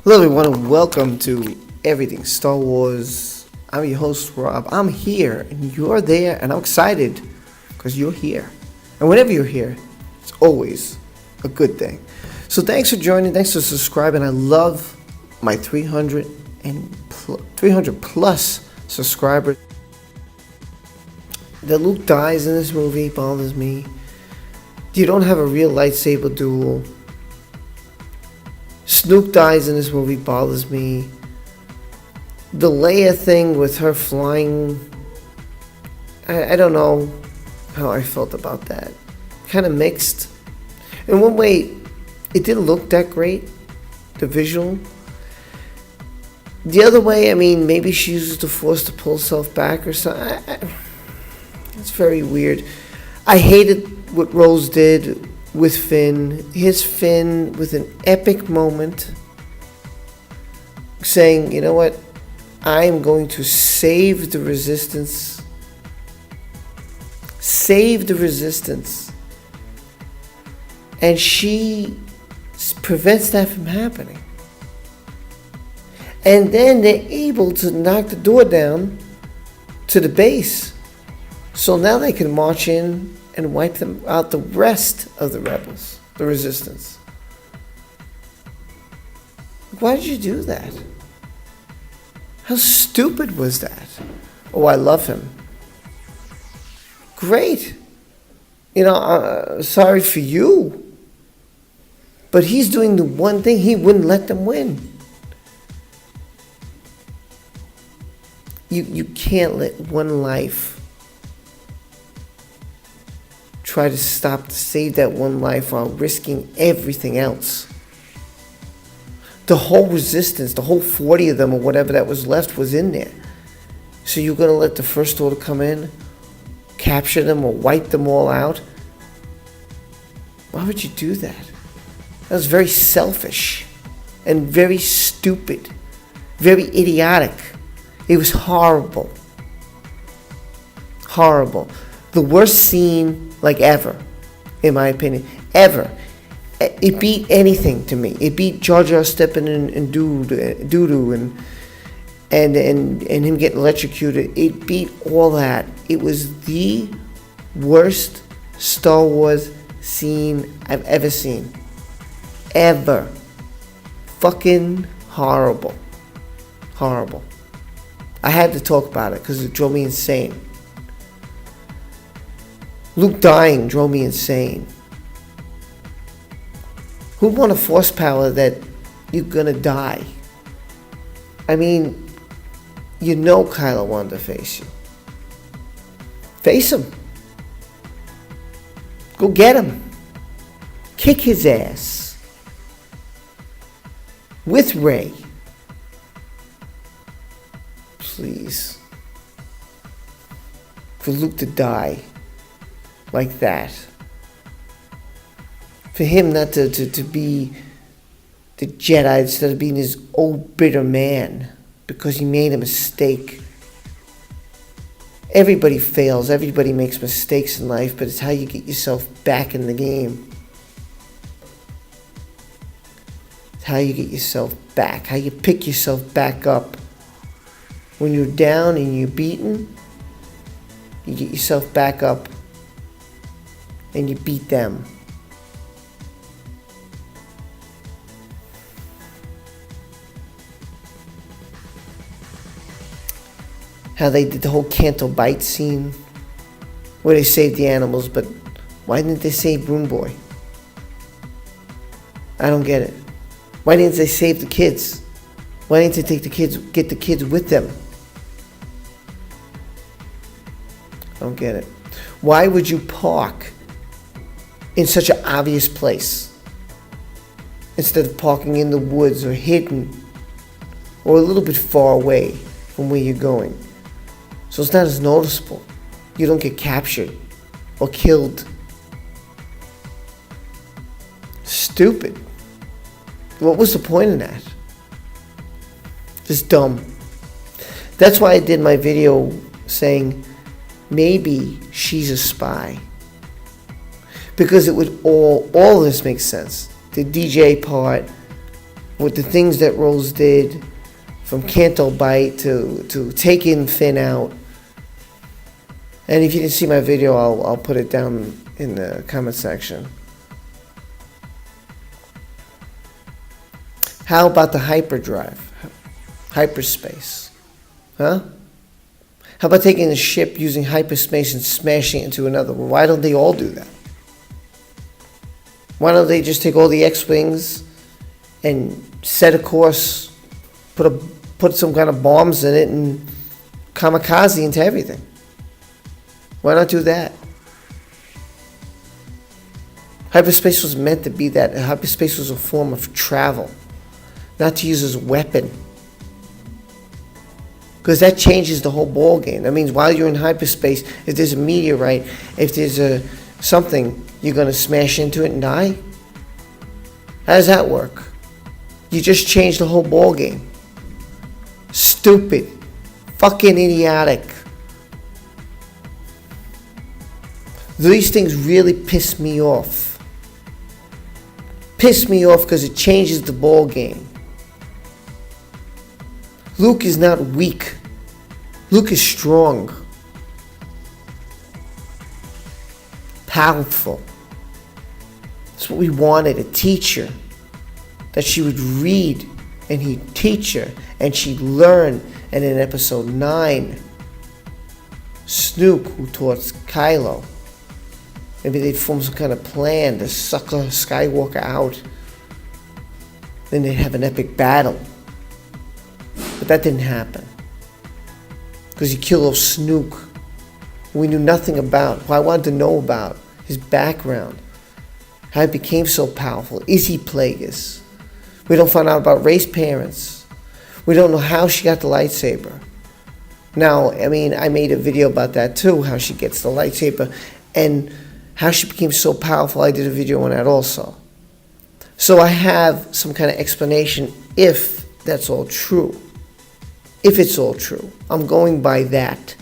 Hello everyone and welcome to Everything Star Wars. I'm your host Rob. I'm here and you're there and I'm excited because you're here. And whenever you're here, it's always a good thing. So thanks for joining, thanks for subscribing. I love my 300 plus subscribers. That Luke dies in this movie bothers me. You don't have a real lightsaber duel. Snoke dies in this movie bothers me. The Leia thing with her flying, I don't know how I felt about that. Kind of mixed. In one way, it didn't look that great, the visual. The other way, I mean, maybe she uses the Force to pull herself back or something. It's very weird. I hated what Rose did with Finn. Here's Finn with an epic moment saying, you know what, I'm going to save the resistance. Save the resistance. And she prevents that from happening. And then they're able to knock the door down to the base. So now they can march in and wipe them out, the rest of the rebels, the resistance. Why did you do that? How stupid was that? Oh, I love him. Great. You know, sorry for you. But he's doing the one thing, he wouldn't let them win. You can't let one life try to save that one life while risking everything else. The whole resistance, the whole 40 of them or whatever that was left was in there. So you're going to let the First Order come in, capture them or wipe them all out? Why would you do that? That was very selfish and very stupid, very idiotic. It was horrible. Horrible. The worst scene like ever, in my opinion, ever. It beat anything to me. It beat Jar Jar stepping in and doo-doo and him getting electrocuted. It beat all that. It was the worst Star Wars scene I've ever seen. Ever. Fucking horrible. Horrible. I had to talk about it because it drove me insane. Luke dying drove me insane. Who'd want a force power that you're gonna die? I mean, you know Kylo wanted to face you. Face him. Go get him. Kick his ass. With Rey. Please. For Luke to die like that. For him not to be the Jedi instead of being his old bitter man because he made a mistake. Everybody fails. Everybody makes mistakes in life, but it's how you get yourself back in the game. It's how you get yourself back. How you pick yourself back up. When you're down and you're beaten, you get yourself back up and you beat them. How they did the whole Canto Bite scene where they saved the animals, but why didn't they save Broom Boy? I don't get it. Why didn't they save the kids? Why didn't they take the kids, get the kids with them? I don't get it. Why would you park in such an obvious place instead of parking in the woods or hidden or a little bit far away from where you're going? So it's not as noticeable. You don't get captured or killed. Stupid. What was the point of that? Just dumb. That's why I did my video saying maybe she's a spy. Because it would all this makes sense. The DJ part, with the things that Rose did, from Canto Bite to taking Finn out. And if you didn't see my video, I'll put it down in the comment section. How about the hyperdrive? Hyperspace? Huh? How about taking a ship using hyperspace and smashing it into another? Well, why don't they all do that? Why don't they just take all the X-Wings and set a course, put some kind of bombs in it and kamikaze into everything? Why not do that? Hyperspace was meant to be that. Hyperspace was a form of travel, not to use as a weapon. Because that changes the whole ball game. That means while you're in hyperspace, if there's a meteorite, if there's something, you're going to smash into it and die? How does that work? You just changed the whole ball game. Stupid. Fucking idiotic. These things really piss me off. Piss me off because it changes the ball game. Luke is not weak. Luke is strong. Powerful. That's what we wanted, a teacher. That she would read and he'd teach her and she'd learn. And in episode 9, Snoke, who taught Kylo, maybe they'd form some kind of plan to sucker Skywalker out. Then they'd have an epic battle. But that didn't happen. Because he killed off Snoke, who we knew nothing about, who I wanted to know about, his background, how he became so powerful. Is he Plagueis? We don't find out about Rey's parents. We don't know how she got the lightsaber. Now, I mean, I made a video about that too, how she gets the lightsaber, and how she became so powerful. I did a video on that also. So I have some kind of explanation if that's all true. If it's all true. I'm going by that.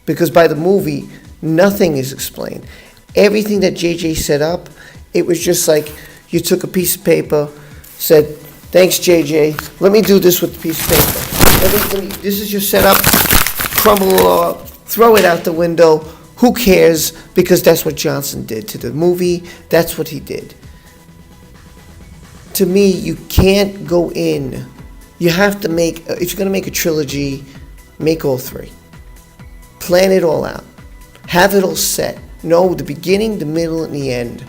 Because by the movie, nothing is explained. Everything that JJ set up, it was just like you took a piece of paper, said, thanks JJ, let me do this with the piece of paper. This is your setup, crumble it all up, throw it out the window. Who cares? Because that's what Johnson did to the movie. That's what he did. To me, you can't go in. You have to make, if you're going to make a trilogy, make all 3. Plan it all out. Have it all set. Know the beginning, the middle, and the end.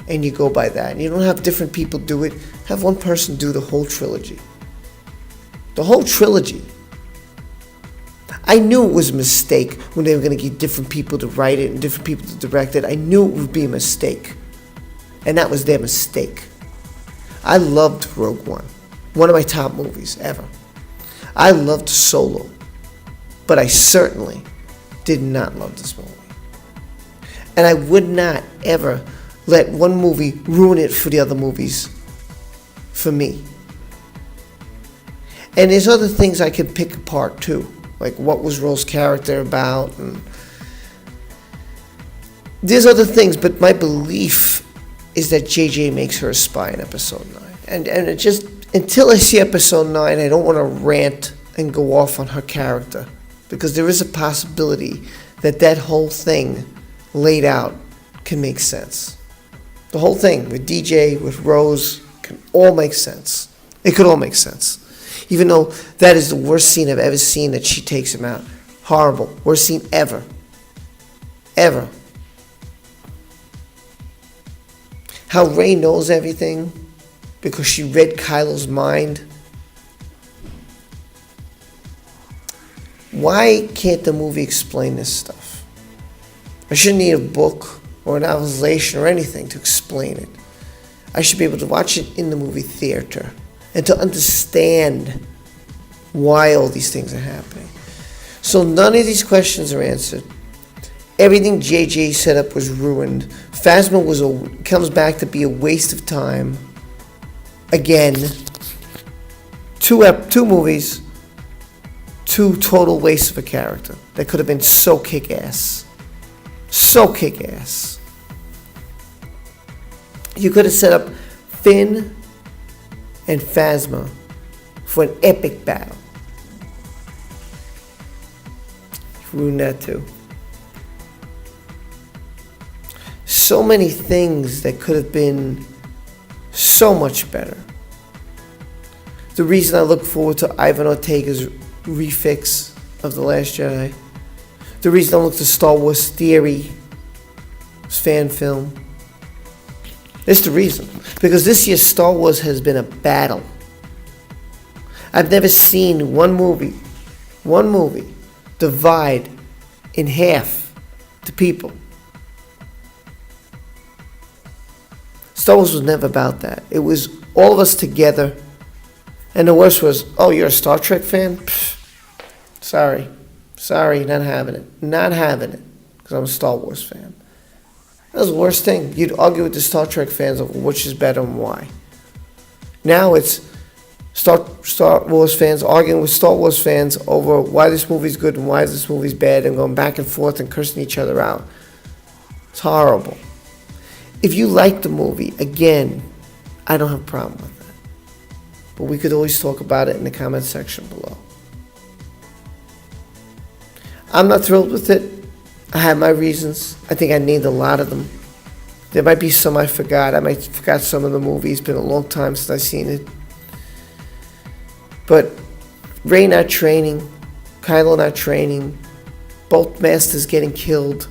And you go by that. You don't have different people do it. Have one person do the whole trilogy. The whole trilogy. I knew it was a mistake when they were going to get different people to write it and different people to direct it. I knew it would be a mistake. And that was their mistake. I loved Rogue One. One of my top movies ever. I loved Solo. But I certainly did not love this movie. And I would not ever let one movie ruin it for the other movies for me. And there's other things I could pick apart too. Like what was Rose's character about, and there's other things, but my belief is that JJ makes her a spy in episode 9. And it just, until I see episode 9, I don't want to rant and go off on her character. Because there is a possibility that that whole thing laid out can make sense. The whole thing with DJ, with Rose, can all make sense. It could all make sense. Even though that is the worst scene I've ever seen, that she takes him out. Horrible. Worst scene ever. Ever. How Rey knows everything because she read Kylo's mind. Why can't the movie explain this stuff? I shouldn't need a book or an novelization or anything to explain it. I should be able to watch it in the movie theater and to understand why all these things are happening. So none of these questions are answered. Everything JJ set up was ruined. Phasma comes back to be a waste of time. Again, two movies, 2 total wastes of a character that could have been so kick-ass. So kick-ass. You could have set up Finn and Phasma for an epic battle. You ruined that too. So many things that could have been so much better. The reason I look forward to Ivan Ortega's refix of The Last Jedi. The reason I look to Star Wars Theory fan film. It's the reason. Because this year's Star Wars has been a battle. I've never seen one movie divide in half the people. Star Wars was never about that. It was all of us together. And the worst was, oh, you're a Star Trek fan? Pfft. Sorry, not having it. Not having it. Because I'm a Star Wars fan. That was the worst thing. You'd argue with the Star Trek fans over which is better and why. Now it's Star Wars fans arguing with Star Wars fans over why this movie's good and why this movie's bad and going back and forth and cursing each other out. It's horrible. If you like the movie, again, I don't have a problem with that. But we could always talk about it in the comment section below. I'm not thrilled with it. I have my reasons. I think I named a lot of them. There might be some I forgot. I might forgot some of the movies. It's been a long time since I've seen it. But Rey not training, Kylo not training, both masters getting killed.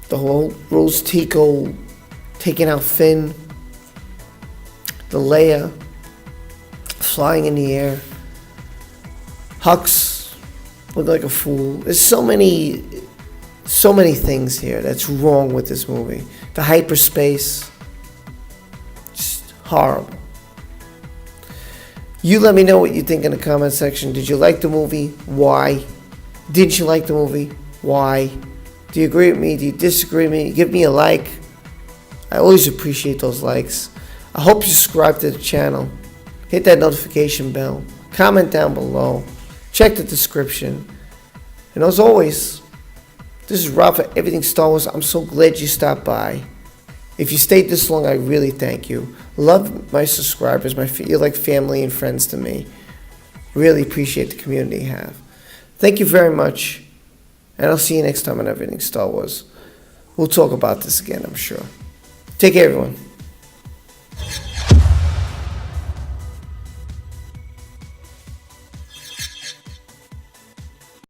The whole Rose Tico taking out Finn. The Leia flying in the air. Hux looked like a fool. There's so many things here that's wrong with this movie. The hyperspace, just horrible. You let me know what you think in the comment section. Did you like the movie? Why? Didn't you like the movie? Why? Do you agree with me? Do you disagree with me? Give me a like. I always appreciate those likes. I hope you subscribe to the channel. Hit that notification bell. Comment down below. Check the description. And as always, this is Rob for Everything Star Wars. I'm so glad you stopped by. If you stayed this long, I really thank you. Love my subscribers. You're like family and friends to me. Really appreciate the community you have. Thank you very much. And I'll see you next time on Everything Star Wars. We'll talk about this again, I'm sure. Take care, everyone.